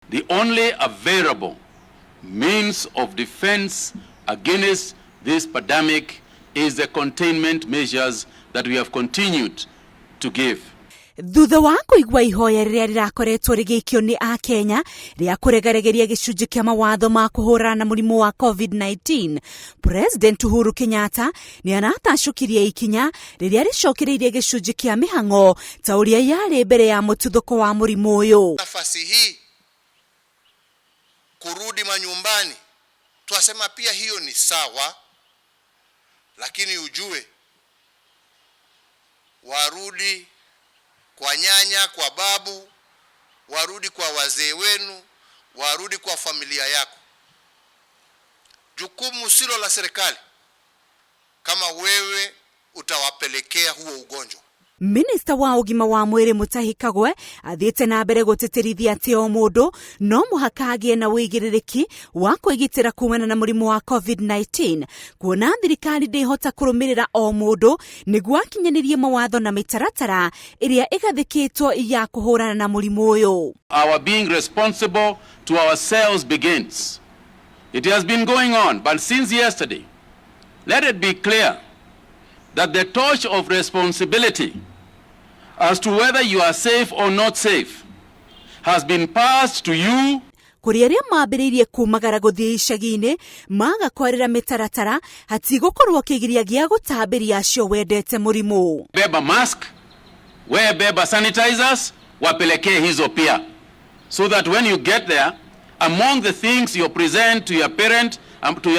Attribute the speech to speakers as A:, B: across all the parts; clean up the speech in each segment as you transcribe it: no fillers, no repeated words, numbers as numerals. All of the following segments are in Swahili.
A: the only available means of defense against this pandemic is the containment measures that we have continued to give.
B: Thutha wa kuigwa ihoya riria rirakoretwo rigikio ni a Kenya ria kuregaregeria gicunji kia mawatho ma kuhurana na murimu wa COVID-19, President Uhuru Kenyatta ni anatacukirie ikinya riria ricokereirie gicunji kia mihango ta uria yari mbere ya mututhuko wa murimu uyu.
C: Nafasi hii kurudi manyumbani, tuasema pia hiyo ni sawa, lakini ujue warudi kwa nyanya, kwa babu, warudi kwa wazee wenu, warudi kwa familia yako. Jukumu silo la serikali kama wewe utawapelekea huo ugonjwa.
B: Minister wa ugima wa mwiri Mutahi Kagwe athiite na mbere guteterithia ati o mundu no muhaka agie na wigiririki wa kwigitira kumana na murimu wa COVID-19, kuona thirikari ndihota kurumirira o mundu niguo akinyanirie mawatho na mitaratara iria igathikitwo ya kuhurana na murimu uyu.
A: Our being responsible to ourselves begins. It has been going on, but since yesterday, let it be clear that the torch of responsibility as to whether you are safe or not safe has been passed to you.
B: Kuri aria mambiririe kumagara guthii icagi-ini magakwarira mitaratara hatigukorwo kigiria gia gutambiria acio wendete murimu.
A: Beba mask, wear beba sanitizers, wapelekee hizo pia, so that when you get there, among the things you present to your parent, to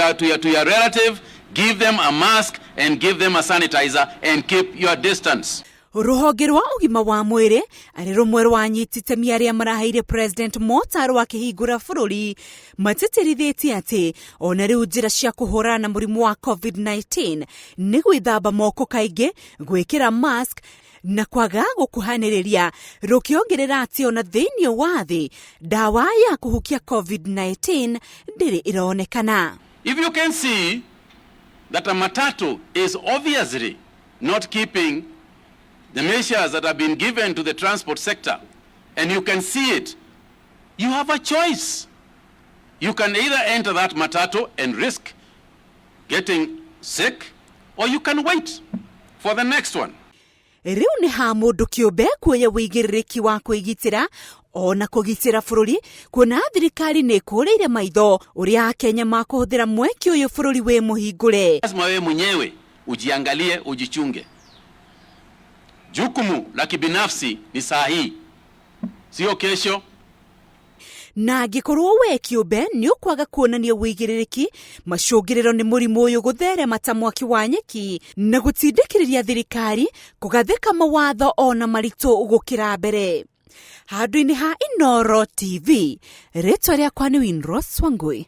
A: your relative, give them a mask and give them a sanitizer and keep your distance.
B: Ruhonge rwa ugima wa mwiri ari rumwe rwanyitite miaria maraheire President Utaaro akihingura bururi matetirithitie ati ona riu njira cia kuhurana na murimu wa COVID-19 ni gwithamba moko kaingi, gwikira mask na kwaga gukuhaniriria, rukiongerera ati ona thiini wa thi dawa ya kuhukia COVID-19 ndiri ironekana.
A: If you can see that a matatu is obviously not keeping the measures that have been given to the transport sector, and you can see it, you have a choice. You can either enter that matatu and risk getting sick, or you can wait for the next one.
B: Riu ni ha mundu kiumbe kuoya wigiririki wa kwigitira ona kugitira bururi, kuona thirikari ni kureire maitho uria Kenya makuhuthira mweki uyu bururi we muhingure.
A: Lazima wewe mwenyewe ujiangalie, ujichunge. Jukumu la kibinafsi ni saa hii, sio kesho.
B: Na gikorwo we kiumbe ni ukwaga kuonania wigiririki, macungiriro ni murimu uyu gutherema ta mwaki wa nyeki na gutindikiriria thirikari kugathika mawatho ona maritu gukira mbere. Handu-ini ha Inooro TV, ritwa riakwa ni Winrose Wangui.